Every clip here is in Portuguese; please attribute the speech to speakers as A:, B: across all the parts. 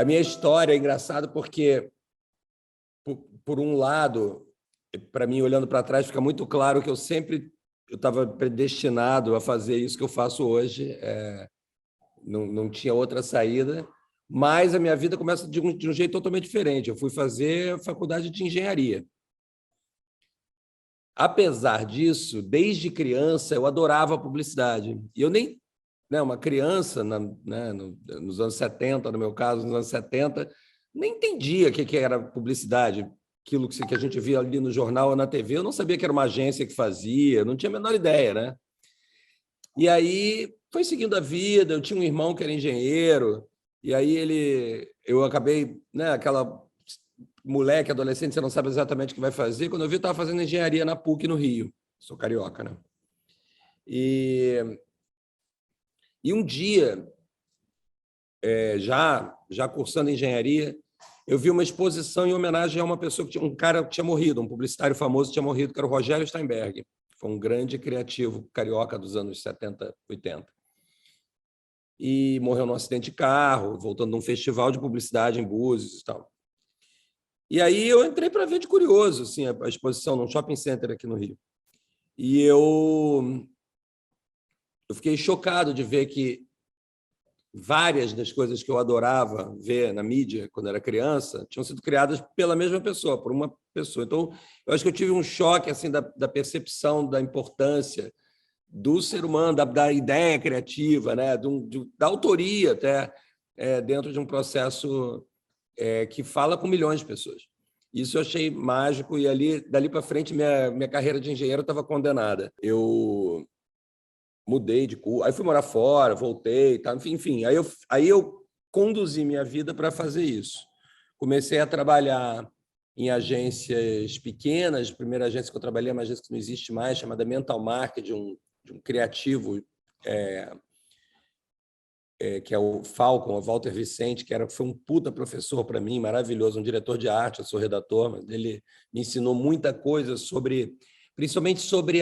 A: minha história é engraçada porque, por um lado, para mim, olhando para trás, fica muito claro que eu estava predestinado a fazer isso que eu faço hoje. Não tinha outra saída, mas a minha vida começa de um jeito totalmente diferente. Eu fui fazer faculdade de engenharia. Apesar disso, desde criança, eu adorava publicidade. E eu nem... uma criança, nos anos 70, no meu caso, nos anos 70, nem entendia o que era publicidade. Aquilo que a gente via ali no jornal ou na TV, eu não sabia que era uma agência que fazia, não tinha a menor ideia, né? E aí foi seguindo a vida, eu tinha um irmão que era engenheiro, e aí eu acabei, aquela moleque, adolescente, você não sabe exatamente o que vai fazer. Quando eu vi, eu estava fazendo engenharia na PUC, no Rio. Sou carioca, né? E um dia, já cursando engenharia, eu vi uma exposição em homenagem a uma pessoa, um cara que tinha morrido, um publicitário famoso que tinha morrido, que era o Rogério Steinberg. Foi um grande criativo carioca dos anos 70, 80. E morreu num acidente de carro, voltando de um festival de publicidade em Búzios e tal. E aí eu entrei para ver de curioso assim, a exposição num shopping center aqui no Rio. E eu fiquei chocado de ver que várias das coisas que eu adorava ver na mídia quando era criança tinham sido criadas pela mesma pessoa, por uma pessoa. Então, eu acho que eu tive um choque assim da percepção da importância do ser humano, da ideia criativa, né? Da autoria até, dentro de um processo que fala com milhões de pessoas. Isso eu achei mágico, e dali para frente minha carreira de engenheiro estava condenada. Eu mudei de curso, aí fui morar fora, voltei, tá? Enfim, aí eu conduzi minha vida para fazer isso. Comecei a trabalhar em agências pequenas. A primeira agência que eu trabalhei é uma agência que não existe mais, chamada Mental Market, de um criativo que é o Falcon, o Walter Vicente, foi um puta professor para mim, maravilhoso, um diretor de arte. Eu sou redator, mas ele me ensinou muita coisa principalmente sobre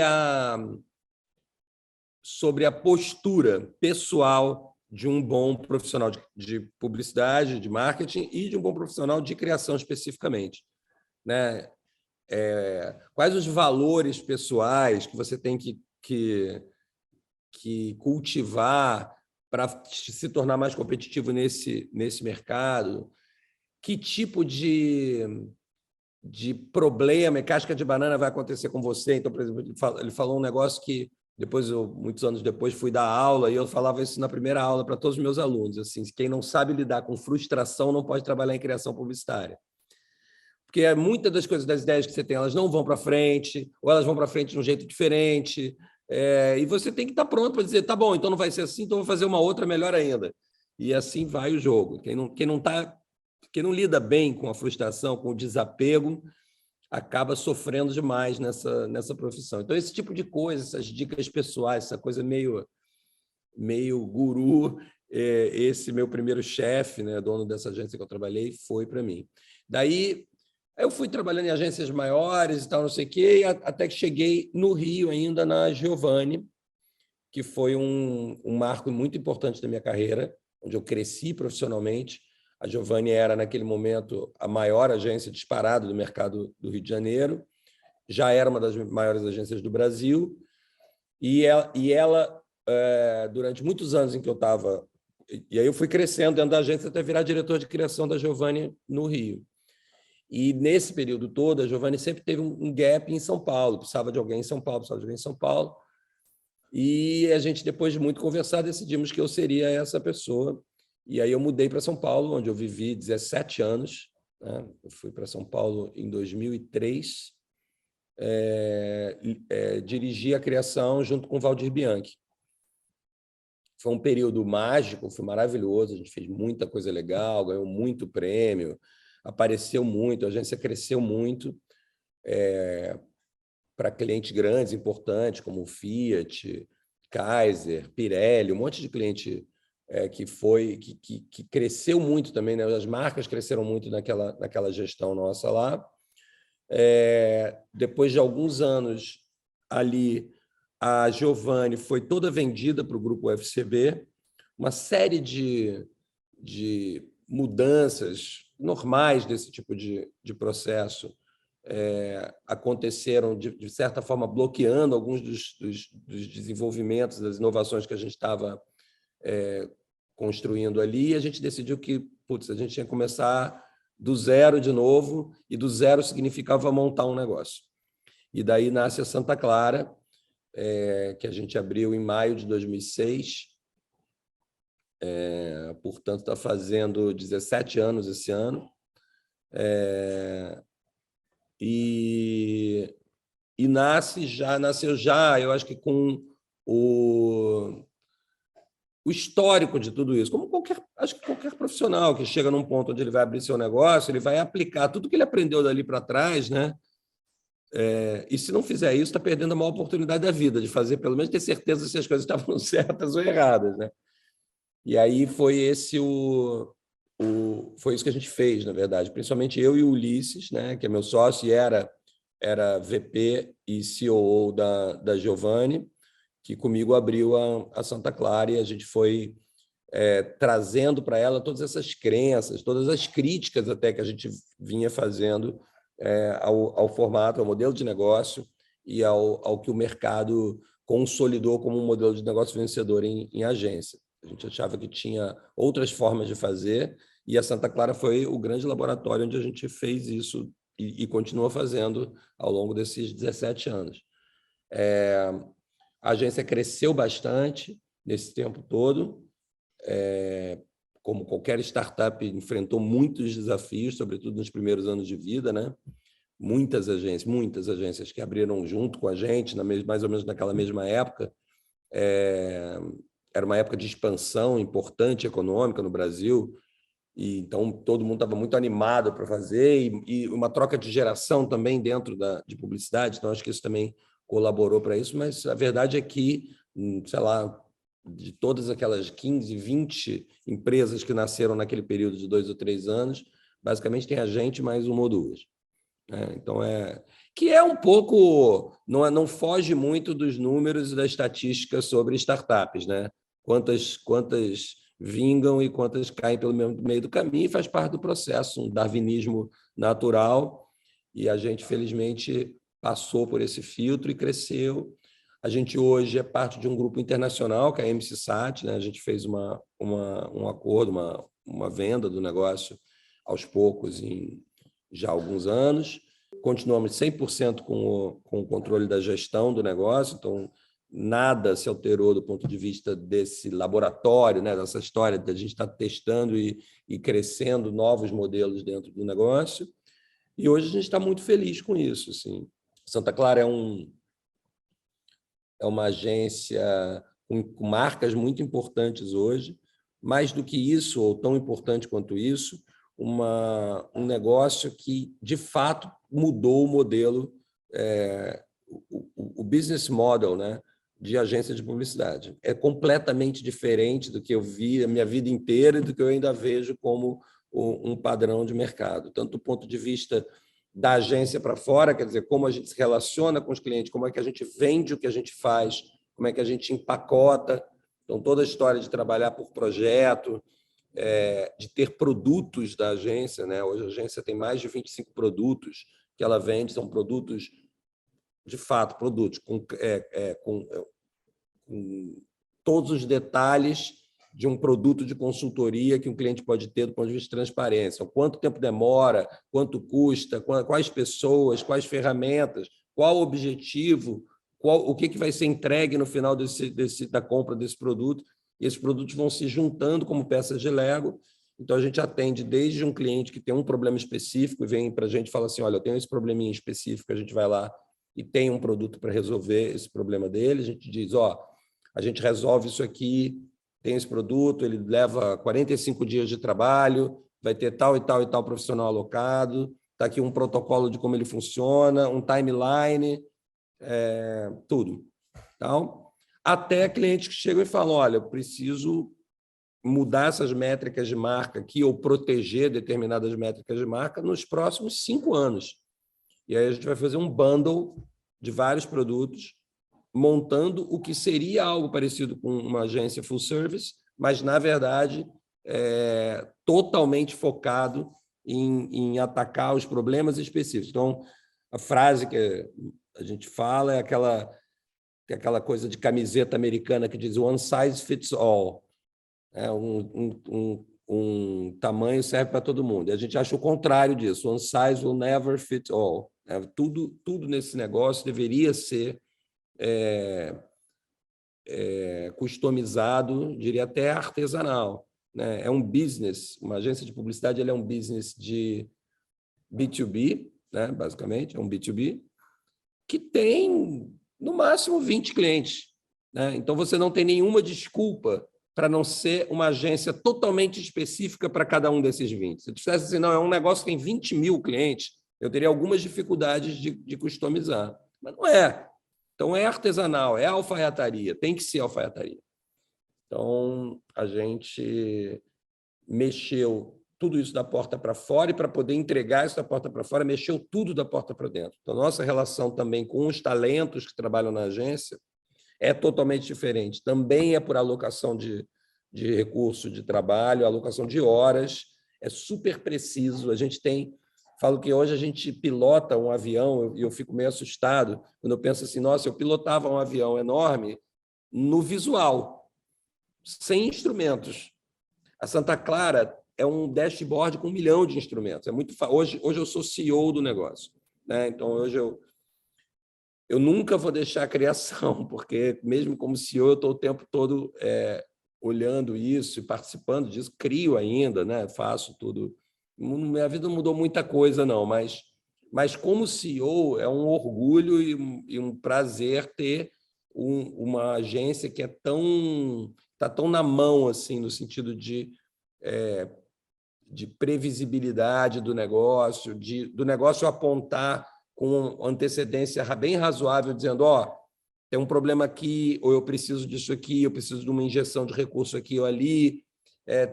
A: a postura pessoal de um bom profissional de publicidade, de marketing, e de um bom profissional de criação especificamente, né? Quais os valores pessoais que você tem que cultivar para se tornar mais competitivo nesse mercado? Que tipo de problema e casca de banana vai acontecer com você? Então, por exemplo, ele falou um negócio que depois muitos anos depois, fui dar aula, e eu falava isso na primeira aula para todos os meus alunos, assim: quem não sabe lidar com frustração não pode trabalhar em criação publicitária. Porque muitas das coisas, das ideias que você tem, elas não vão para frente, ou elas vão para frente de um jeito diferente, e você tem que estar pronto para dizer: tá bom, então não vai ser assim, então vou fazer uma outra melhor ainda. E assim vai o jogo. Quem não lida bem com a frustração, com o desapego, acaba sofrendo demais nessa profissão. Então, esse tipo de coisa, essas dicas pessoais, essa coisa meio guru, esse meu primeiro chefe, né, dono dessa agência que eu trabalhei, foi para mim. Daí, eu fui trabalhando em agências maiores e tal, não sei o quê, até que cheguei no Rio ainda, na Giovanni, que foi um marco muito importante da minha carreira, onde eu cresci profissionalmente. A Giovanni era, naquele momento, a maior agência disparada do mercado do Rio de Janeiro, já era uma das maiores agências do Brasil, e ela durante muitos anos em que eu estava... E aí eu fui crescendo dentro da agência até virar diretor de criação da Giovanni no Rio. E nesse período todo, a Giovanni sempre teve um gap em São Paulo, precisava de alguém em São Paulo, precisava de alguém em São Paulo, e a gente, depois de muito conversar, decidimos que eu seria essa pessoa. E aí eu mudei para São Paulo, onde eu vivi 17 anos. Né? Eu fui para São Paulo em 2003, dirigi a criação junto com o Valdir Bianchi. Foi um período mágico, foi maravilhoso, a gente fez muita coisa legal, ganhou muito prêmio, apareceu muito, a agência cresceu muito, para clientes grandes, importantes, como o Fiat, Kaiser, Pirelli, um monte de cliente que cresceu muito também, né? As marcas cresceram muito naquela gestão nossa lá. Depois de alguns anos ali, a Giovanni foi toda vendida para o grupo UFCB, uma série de mudanças normais desse tipo de processo aconteceram, de certa forma, bloqueando alguns dos desenvolvimentos, das inovações que a gente estava construindo ali, e a gente decidiu que a gente tinha que começar do zero de novo, e do zero significava montar um negócio. E daí nasce a Santa Clara, que a gente abriu em maio de 2006, portanto, está fazendo 17 anos esse ano, e nasceu já, eu acho que com o histórico de tudo isso, como acho que qualquer profissional que chega num ponto onde ele vai abrir seu negócio, ele vai aplicar tudo que ele aprendeu dali para trás, né? E se não fizer isso, está perdendo a maior oportunidade da vida, de fazer, pelo menos ter certeza se as coisas estavam certas ou erradas, né? E aí foi foi isso que a gente fez, na verdade, principalmente eu e o Ulisses, né, que é meu sócio e era VP e COO da Giovanni, que comigo abriu a Santa Clara, e a gente foi trazendo para ela todas essas crenças, todas as críticas até que a gente vinha fazendo ao formato, ao modelo de negócio e ao que o mercado consolidou como um modelo de negócio vencedor em agência. A gente achava que tinha outras formas de fazer, e a Santa Clara foi o grande laboratório onde a gente fez isso e continua fazendo ao longo desses 17 anos. A agência cresceu bastante nesse tempo todo, como qualquer startup, enfrentou muitos desafios, sobretudo nos primeiros anos de vida, né? Muitas agências que abriram junto com a gente, mais ou menos naquela mesma época. Era uma época de expansão importante econômica no Brasil, e então todo mundo estava muito animado para fazer, e uma troca de geração também dentro de publicidade, então acho que isso também colaborou para isso, mas a verdade é que, sei lá, de todas aquelas 15, 20 empresas que nasceram naquele período de 2 ou 3 anos, basicamente tem a gente mais uma ou duas. Então, que é um pouco, não foge muito dos números e da estatística sobre startups, né? Quantas vingam e quantas caem pelo meio do caminho, e faz parte do processo, um darwinismo natural, e a gente, felizmente, passou por esse filtro e cresceu. A gente hoje é parte de um grupo internacional, que é a MC-Sat, né? A gente fez um acordo, uma venda do negócio aos poucos em já há alguns anos. Continuamos 100% com o controle da gestão do negócio, então nada se alterou do ponto de vista desse laboratório, né? Dessa história de a gente estar testando e crescendo novos modelos dentro do negócio. E hoje a gente está muito feliz com isso. Assim. Santa Clara é uma agência com marcas muito importantes hoje. Mais do que isso, ou tão importante quanto isso, um negócio que, de fato, mudou o modelo, o business model, né, de agência de publicidade. É completamente diferente do que eu vi a minha vida inteira e do que eu ainda vejo como um padrão de mercado, tanto do ponto de vista da agência para fora, quer dizer, como a gente se relaciona com os clientes, como é que a gente vende o que a gente faz, como é que a gente empacota. Então, toda a história de trabalhar por projeto, de ter produtos da agência, né? Hoje a agência tem mais de 25 produtos que ela vende, são produtos, de fato, produtos com todos os detalhes de um produto de consultoria que um cliente pode ter do ponto de vista de transparência. Quanto tempo demora, quanto custa, quais pessoas, quais ferramentas, qual o objetivo, o que vai ser entregue no final da compra desse produto. E esses produtos vão se juntando como peças de Lego. Então, a gente atende desde um cliente que tem um problema específico e vem para a gente e fala assim, olha, eu tenho esse probleminha específico, a gente vai lá e tem um produto para resolver esse problema dele. A gente diz, a gente resolve isso aqui, tem esse produto, ele leva 45 dias de trabalho, vai ter tal e tal e tal profissional alocado, está aqui um protocolo de como ele funciona, um timeline, tudo. Então, até clientes que chegam e falam, olha, eu preciso mudar essas métricas de marca aqui ou proteger determinadas métricas de marca nos próximos 5 anos. E aí a gente vai fazer um bundle de vários produtos, montando o que seria algo parecido com uma agência full service, mas, na verdade, totalmente focado em atacar os problemas específicos. Então, a frase que a gente fala é aquela coisa de camiseta americana que diz one size fits all. Um tamanho serve para todo mundo. E a gente acha o contrário disso. One size will never fit all. Tudo nesse negócio deveria ser customizado, diria até artesanal. Né? É um business, uma agência de publicidade é um business de B2B, né? Basicamente, é um B2B, que tem, no máximo, 20 clientes. Né? Então, você não tem nenhuma desculpa para não ser uma agência totalmente específica para cada um desses 20. Se eu dissesse assim, não, é um negócio que tem 20 mil clientes, eu teria algumas dificuldades de customizar. Mas não é. Então, é artesanal, é alfaiataria, tem que ser alfaiataria. Então, a gente mexeu tudo isso da porta para fora e, para poder entregar isso da porta para fora, mexeu tudo da porta para dentro. Então, nossa relação também com os talentos que trabalham na agência é totalmente diferente. Também é por alocação de recurso de trabalho, alocação de horas, é super preciso. A gente falo que hoje a gente pilota um avião, e eu fico meio assustado quando eu penso assim, nossa, eu pilotava um avião enorme no visual, sem instrumentos. A Santa Clara é um dashboard com 1 milhão de instrumentos. Hoje eu sou CEO do negócio. Né? Então, hoje eu nunca vou deixar a criação, porque, mesmo como CEO, eu estou o tempo todo olhando isso e participando disso, crio ainda, né? Faço tudo. Minha vida não mudou muita coisa, não, mas como CEO, é um orgulho e um prazer ter uma agência que está tão na mão, assim, no sentido de previsibilidade do negócio, do negócio apontar com antecedência bem razoável, dizendo, tem um problema aqui, ou eu preciso disso aqui, eu preciso de uma injeção de recurso aqui ou ali,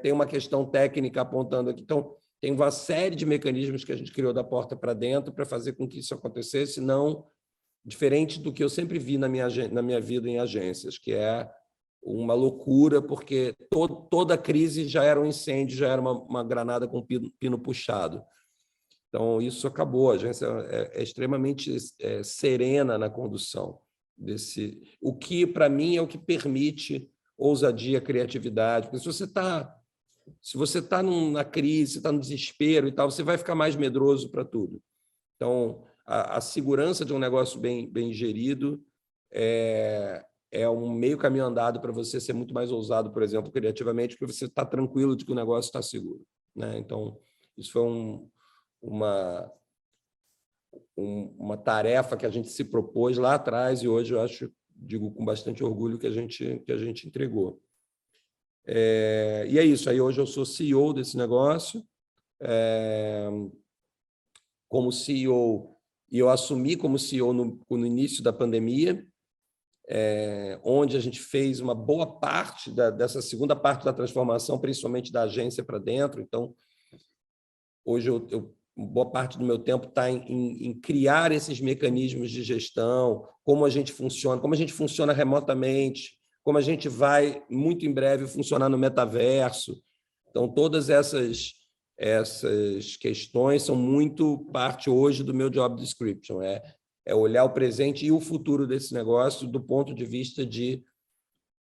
A: tem uma questão técnica apontando aqui. Então, tem uma série de mecanismos que a gente criou da porta para dentro para fazer com que isso acontecesse, não diferente do que eu sempre vi na minha vida em agências, que é uma loucura, porque toda crise já era um incêndio, já era uma granada com pino puxado. Então, isso acabou. A agência é extremamente serena na condução o que, para mim, é o que permite ousadia, criatividade. Porque se você está na crise, está no desespero e tal, você vai ficar mais medroso para tudo. Então, a segurança de um negócio bem gerido é um meio caminho andado para você ser muito mais ousado, por exemplo, criativamente, porque você está tranquilo de que o negócio está seguro. Né? Então, isso foi uma tarefa que a gente se propôs lá atrás e hoje eu digo com bastante orgulho que a gente entregou. E é isso. Aí hoje eu sou CEO desse negócio. Como CEO, e eu assumi como CEO no início da pandemia, onde a gente fez uma boa parte dessa segunda parte da transformação, principalmente da agência para dentro. Então, hoje boa parte do meu tempo está em criar esses mecanismos de gestão, como a gente funciona remotamente, como a gente vai, muito em breve, funcionar no metaverso. Então, todas essas questões são muito parte hoje do meu job description, é olhar o presente e o futuro desse negócio do ponto de vista de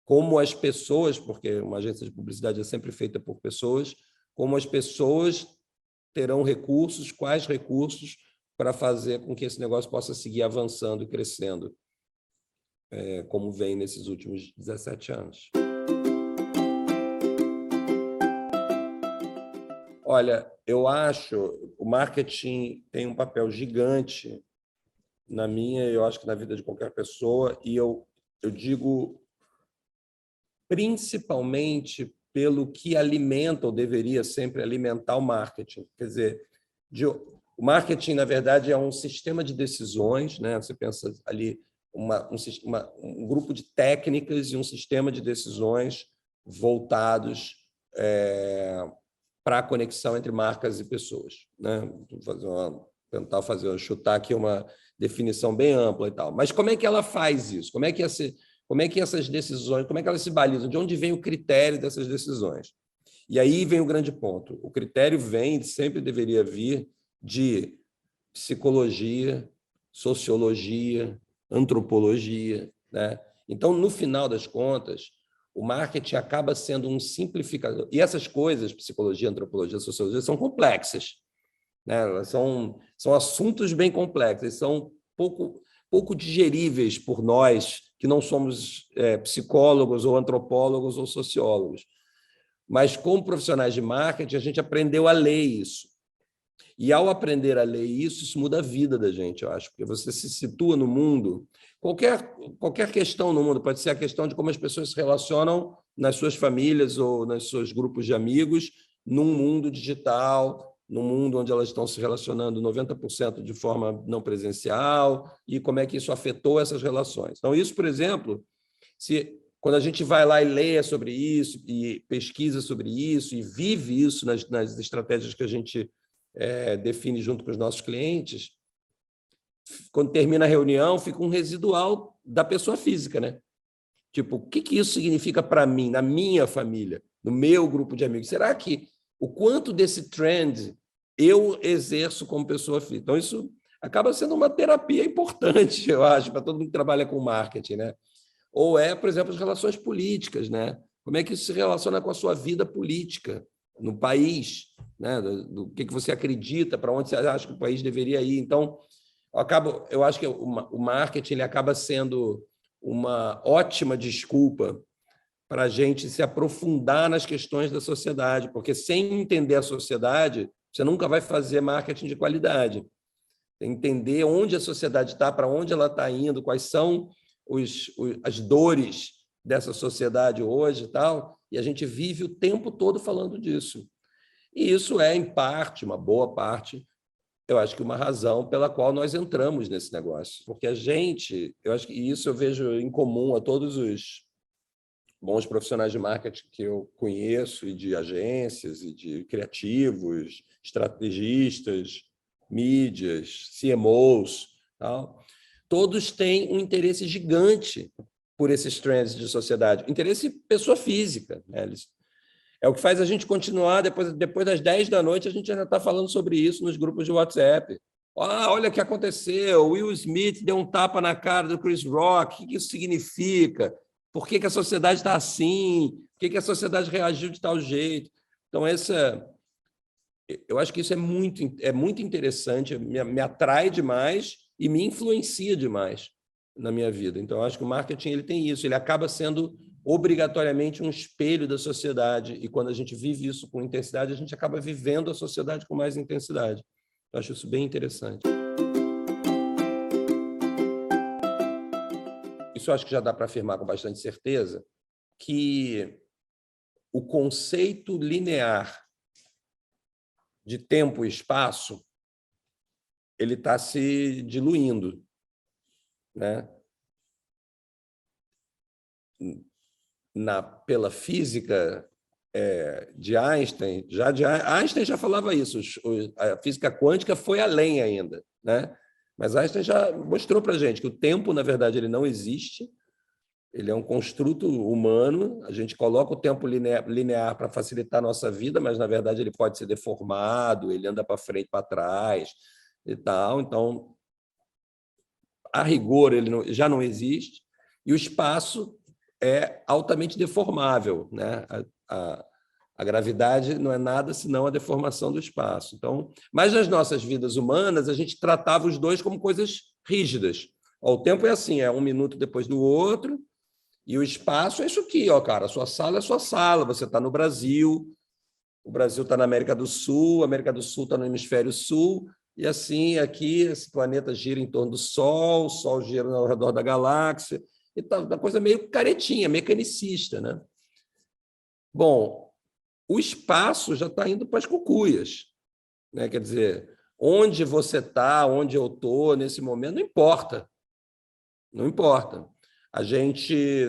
A: como as pessoas, porque uma agência de publicidade é sempre feita por pessoas, como as pessoas terão recursos, quais recursos para fazer com que esse negócio possa seguir avançando e crescendo, como vem nesses últimos 17 anos. Olha, eu acho o marketing tem um papel gigante na minha, eu acho que na vida de qualquer pessoa, e eu digo principalmente pelo que alimenta ou deveria sempre alimentar o marketing. Quer dizer, o marketing, na verdade, é um sistema de decisões, né? Você pensa ali um grupo de técnicas e um sistema de decisões voltados para a conexão entre marcas e pessoas. Né? Vou chutar aqui uma definição bem ampla e tal. Mas como é que ela faz isso? Como é que essas decisões, como é que elas se balizam? De onde vem o critério dessas decisões? E aí vem o grande ponto. O critério sempre deveria vir de psicologia, sociologia, antropologia, né? Então, no final das contas, o marketing acaba sendo um simplificador. E essas coisas, psicologia, antropologia, sociologia, são complexas, né? São assuntos bem complexos, são pouco digeríveis por nós, que não somos psicólogos ou antropólogos ou sociólogos. Mas, como profissionais de marketing, a gente aprendeu a ler isso. E, ao aprender a ler isso, isso muda a vida da gente, eu acho, porque você se situa no mundo. Qualquer questão no mundo, pode ser a questão de como as pessoas se relacionam nas suas famílias ou nos seus grupos de amigos, num mundo digital, num mundo onde elas estão se relacionando 90% de forma não presencial, e como é que isso afetou essas relações. Então, isso, por exemplo, quando a gente vai lá e lê sobre isso, e pesquisa sobre isso, e vive isso nas estratégias que a gente define junto com os nossos clientes, quando termina a reunião, fica um residual da pessoa física, né? Tipo, o que isso significa para mim, na minha família, no meu grupo de amigos? Será que o quanto desse trend eu exerço como pessoa física? Então, isso acaba sendo uma terapia importante, eu acho, para todo mundo que trabalha com marketing, né? Ou por exemplo, as relações políticas, né? Como é que isso se relaciona com a sua vida política no país, né? Do que você acredita, para onde você acha que o país deveria ir. Então, eu acho que o marketing ele acaba sendo uma ótima desculpa para a gente se aprofundar nas questões da sociedade, porque sem entender a sociedade, você nunca vai fazer marketing de qualidade. Entender onde a sociedade está, para onde ela está indo, quais são as dores dessa sociedade hoje e tal, e a gente vive o tempo todo falando disso. E isso em parte, uma boa parte, eu acho que uma razão pela qual nós entramos nesse negócio. Porque eu acho que isso eu vejo em comum a todos os bons profissionais de marketing que eu conheço, e de agências, e de criativos, estrategistas, mídias, CMOs, tal. Todos têm um interesse gigante por esses trends de sociedade. Interesse pessoa física, né? É o que faz a gente continuar, depois das 10 da noite, a gente ainda está falando sobre isso nos grupos de WhatsApp. Olha o que aconteceu, Will Smith deu um tapa na cara do Chris Rock, o que isso significa? Por que a sociedade está assim? Por que a sociedade reagiu de tal jeito? Então, eu acho que isso é muito interessante, me atrai demais e me influencia demais na minha vida. Então, eu acho que o marketing ele tem isso, ele acaba sendo obrigatoriamente um espelho da sociedade, e quando a gente vive isso com intensidade, a gente acaba vivendo a sociedade com mais intensidade. Eu acho isso bem interessante. Isso eu acho que já dá para afirmar com bastante certeza que o conceito linear de tempo e espaço ele está se diluindo, né? Pela física de Einstein, Einstein já falava isso, a física quântica foi além ainda, né? Mas Einstein já mostrou para a gente que o tempo, na verdade, ele não existe, ele é um construto humano, a gente coloca o tempo linear para facilitar a nossa vida, mas, na verdade, ele pode ser deformado, ele anda para frente, para trás e tal. Então, a rigor, ele já não existe, e o espaço é altamente deformável, né? A gravidade não é nada senão a deformação do espaço. Então, mas nas nossas vidas humanas, a gente tratava os dois como coisas rígidas. O tempo é assim, é um minuto depois do outro, e o espaço é isso aqui, cara. A sua sala é a sua sala, você está no Brasil, o Brasil está na América do Sul, a América do Sul está no hemisfério sul, e assim, aqui, esse planeta gira em torno do Sol, o Sol gira ao redor da galáxia, e tá uma coisa meio caretinha, mecanicista, né? Bom, o espaço já está indo para as cucuias, né? Quer dizer, onde você está, onde eu estou nesse momento, não importa. Não importa.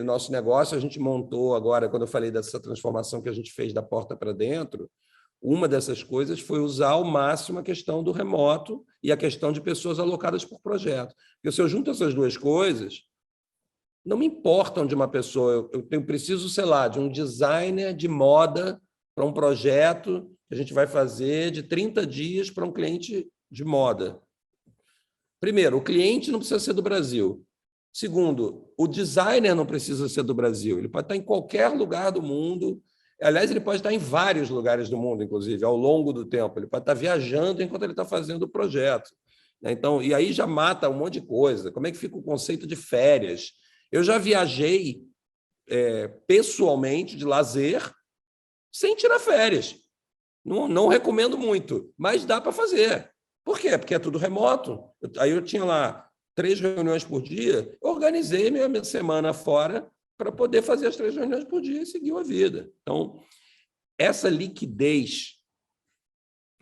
A: Nosso negócio, a gente montou agora, quando eu falei dessa transformação que a gente fez da porta para dentro, uma dessas coisas foi usar ao máximo a questão do remoto e a questão de pessoas alocadas por projeto. Porque se eu junto essas duas coisas, não me importa onde uma pessoa... Eu preciso, sei lá, de um designer de moda para um projeto que a gente vai fazer de 30 dias para um cliente de moda. Primeiro, o cliente não precisa ser do Brasil. Segundo, o designer não precisa ser do Brasil. Ele pode estar em qualquer lugar do mundo. Aliás, ele pode estar em vários lugares do mundo, inclusive, ao longo do tempo. Ele pode estar viajando enquanto ele está fazendo o projeto. Então, e aí já mata um monte de coisa. Como é que fica o conceito de férias? Eu já viajei pessoalmente, de lazer, sem tirar férias. Não recomendo muito, mas dá para fazer. Por quê? Porque é tudo remoto. Aí eu tinha lá 3 reuniões por dia, organizei minha semana fora para poder fazer as 3 reuniões por dia e seguir a vida. Então, essa liquidez,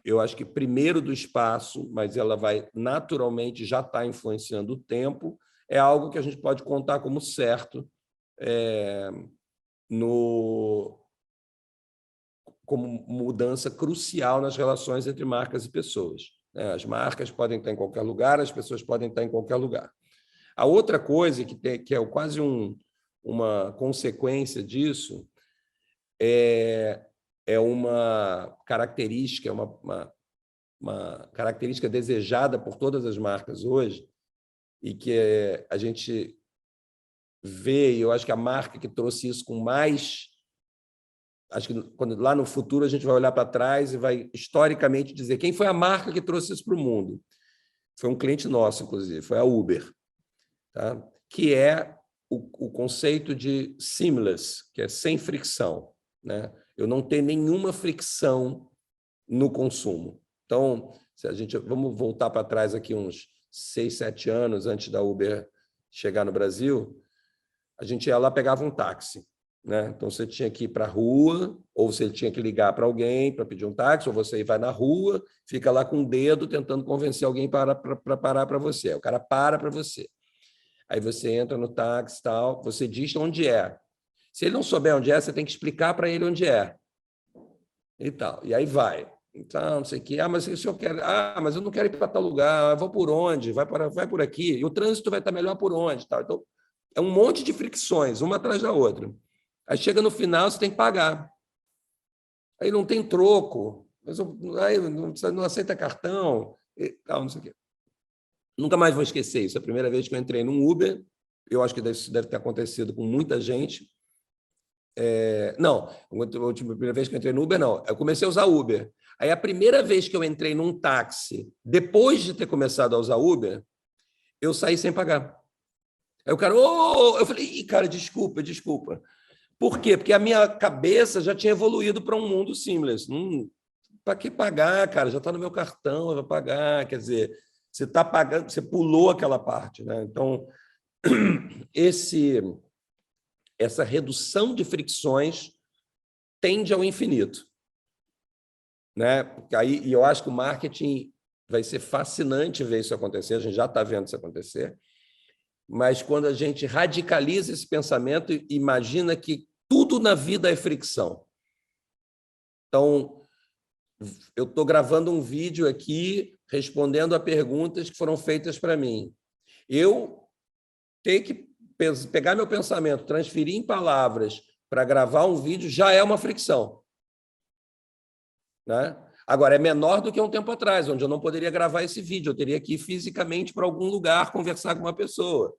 A: eu acho que primeiro do espaço, mas ela vai naturalmente já estar influenciando o tempo, é algo que a gente pode contar como certo como mudança crucial nas relações entre marcas e pessoas. As marcas podem estar em qualquer lugar, as pessoas podem estar em qualquer lugar. A outra coisa que é quase uma consequência disso é uma característica, uma característica desejada por todas as marcas hoje, e que a gente vê, e eu acho que a marca que trouxe isso com mais... Acho que quando, lá no futuro a gente vai olhar para trás e vai historicamente dizer quem foi a marca que trouxe isso para o mundo. Foi um cliente nosso, inclusive, foi a Uber, tá? Que é o conceito de seamless, que é sem fricção, né? Eu não tenho nenhuma fricção no consumo. Então, se a gente, vamos voltar para trás aqui uns 6, 7 anos antes da Uber chegar no Brasil, a gente ia lá, pegava um táxi, né? Então, você tinha que ir para a rua, ou você tinha que ligar para alguém para pedir um táxi, ou você vai na rua, fica lá com o dedo tentando convencer alguém para parar para você. O cara para você. Aí você entra no táxi, tal, você diz onde é. Se ele não souber onde é, você tem que explicar para ele onde é. E tal. E aí vai. Então, não sei o quê. Ah, mas o senhor quer... Ah, mas eu não quero ir para tal lugar. Eu vou por onde? Vai por aqui. E o trânsito vai estar melhor por onde? Tal. Então, é um monte de fricções, uma atrás da outra. Aí chega no final, você tem que pagar. Aí não tem troco. Aí não aceita cartão. E tal, não sei o quê. Nunca mais vou esquecer isso. A primeira vez que eu entrei num Uber, eu acho que isso deve ter acontecido com muita gente. Não, a primeira vez que eu entrei no Uber, não. Eu comecei a usar Uber. Aí, a primeira vez que eu entrei num táxi, depois de ter começado a usar Uber, eu saí sem pagar. Aí o cara, eu falei, cara, desculpa. Por quê? Porque a minha cabeça já tinha evoluído para um mundo seamless. Para que pagar, cara? Já está no meu cartão, eu vou pagar. Quer dizer, você está pagando, você pulou aquela parte, né? Então, essa redução de fricções tende ao infinito, né? Porque aí, e eu acho que o marketing vai ser fascinante ver isso acontecer, a gente já está vendo isso acontecer, mas quando a gente radicaliza esse pensamento, imagina que tudo na vida é fricção. Então, eu estou gravando um vídeo aqui respondendo a perguntas que foram feitas para mim. Eu tenho que pegar meu pensamento, transferir em palavras para gravar um vídeo, já é uma fricção, né? Agora, é menor do que um tempo atrás, onde eu não poderia gravar esse vídeo, eu teria que ir fisicamente para algum lugar conversar com uma pessoa,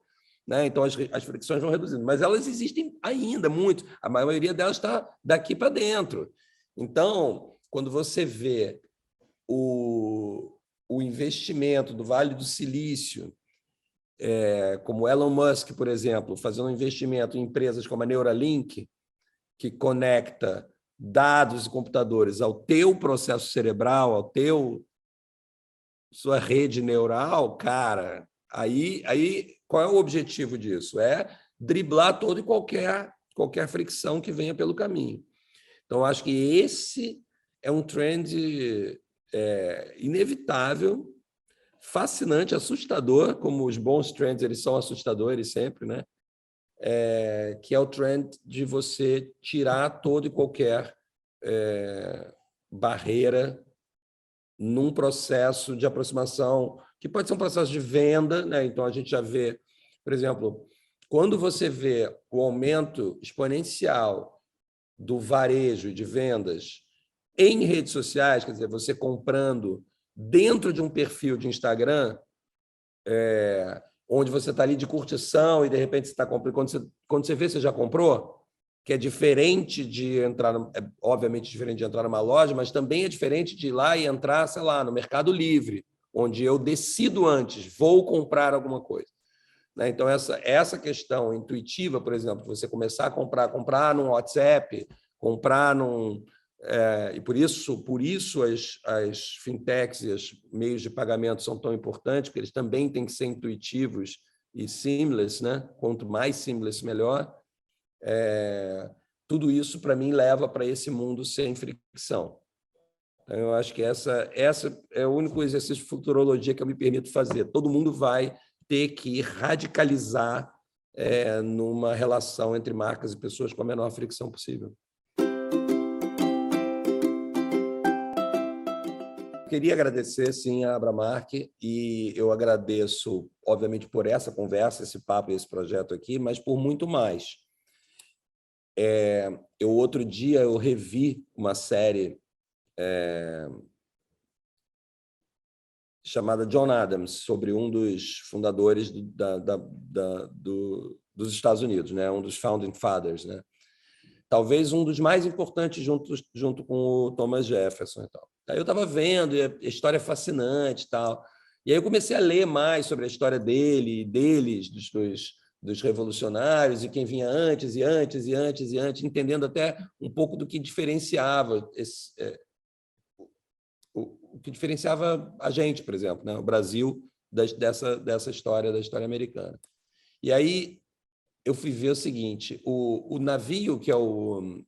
A: né? Então, as fricções vão reduzindo, mas elas existem ainda muito, a maioria delas está daqui para dentro. Então, quando você vê o investimento do Vale do Silício, como Elon Musk, por exemplo, fazendo um investimento em empresas como a Neuralink, que conecta dados e computadores ao teu processo cerebral, ao sua rede neural, cara, aí qual é o objetivo disso? É driblar toda e qualquer fricção que venha pelo caminho. Então, acho que esse é um trend inevitável, fascinante, assustador, como os bons trends eles são assustadores sempre, né? Que é o trend de você tirar toda e qualquer barreira num processo de aproximação, que pode ser um processo de venda, né? Então, a gente já vê, por exemplo, quando você vê o aumento exponencial do varejo e de vendas em redes sociais, quer dizer, você comprando dentro de um perfil de Instagram, onde você está ali de curtição e, de repente, você está comprando. Quando você vê, você já comprou, que é diferente de entrar, obviamente diferente de entrar numa loja, mas também é diferente de ir lá e entrar, sei lá, no Mercado Livre, onde eu decido antes, vou comprar alguma coisa. Né? Então, essa questão intuitiva, por exemplo, você começar a comprar num WhatsApp, comprar num... e por isso as fintechs e os meios de pagamento são tão importantes, porque eles também têm que ser intuitivos e seamless, né? Quanto mais seamless, melhor. Tudo isso, para mim, leva para esse mundo sem fricção. Então, eu acho que essa é o único exercício de futurologia que eu me permito fazer. Todo mundo vai ter que radicalizar numa relação entre marcas e pessoas com a menor fricção possível. Queria agradecer, sim, a Abramark, e eu agradeço, obviamente, por essa conversa, esse papo e esse projeto aqui, mas por muito mais. Outro dia, eu revi uma série chamada John Adams, sobre um dos fundadores dos Estados Unidos, né? Um dos Founding Fathers, né? Talvez um dos mais importantes junto com o Thomas Jefferson e tal. Aí eu estava vendo, e a história é fascinante e tal. E aí eu comecei a ler mais sobre a história deles, dos revolucionários, e quem vinha antes, entendendo até um pouco do que diferenciava o que diferenciava a gente, por exemplo, né? O Brasil dessa história, da história americana. E aí eu fui ver o seguinte, o navio, que é o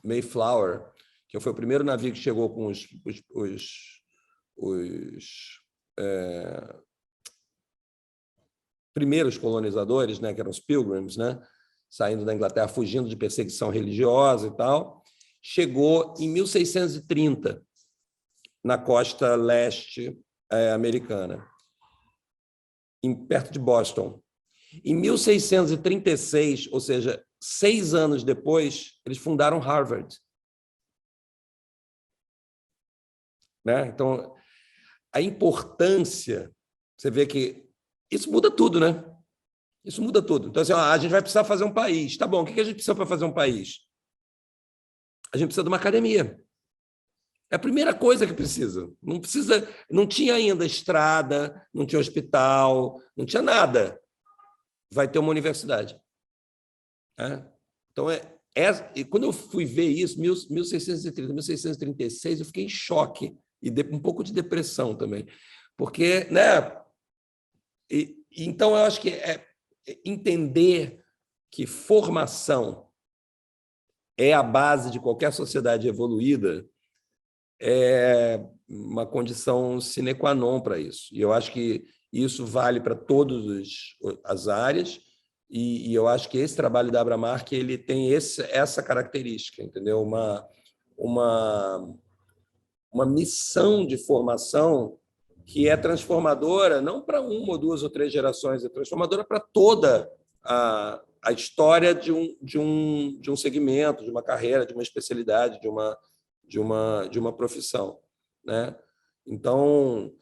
A: Mayflower, que foi o primeiro navio que chegou com os primeiros colonizadores, né, que eram os Pilgrims, né, saindo da Inglaterra, fugindo de perseguição religiosa e tal, chegou em 1630 na costa leste americana, perto de Boston. Em 1636, ou seja, 6 anos depois, eles fundaram Harvard. Né? Então, a importância, você vê que isso muda tudo, né? Isso muda tudo. Então, assim, a gente vai precisar fazer um país. Tá bom, o que a gente precisa para fazer um país? A gente precisa de uma academia. É a primeira coisa que precisa. Não tinha ainda estrada, não tinha hospital, não tinha nada. Vai ter uma universidade. Então, e quando eu fui ver isso, 1630, 1636, eu fiquei em choque e um pouco de depressão também. Porque, né? Então, eu acho que entender que formação é a base de qualquer sociedade evoluída é uma condição sine qua non para isso. E eu acho que isso vale para todas as áreas, e eu acho que esse trabalho da Abramark ele tem essa característica, entendeu? Uma missão de formação que é transformadora, não para uma ou 2 ou 3 gerações, é transformadora para toda a história de um segmento, de uma carreira, de uma especialidade, de uma profissão. Né? Então,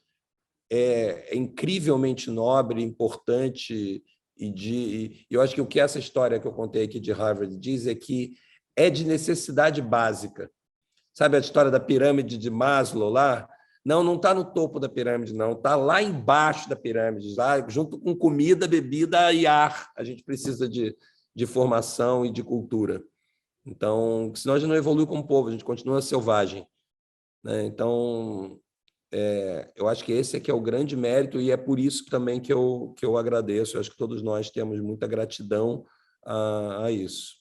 A: é incrivelmente nobre, importante, e eu acho que o que essa história que eu contei aqui de Harvard diz é que é de necessidade básica. Sabe a história da pirâmide de Maslow lá? Não está no topo da pirâmide, não. Está lá embaixo da pirâmide, lá, junto com comida, bebida e ar. A gente precisa de formação e de cultura. Então, senão a gente não evolui como povo, a gente continua selvagem. Né? Então, eu acho que esse aqui é o grande mérito, e é por isso também que eu agradeço. Eu acho que todos nós temos muita gratidão a isso.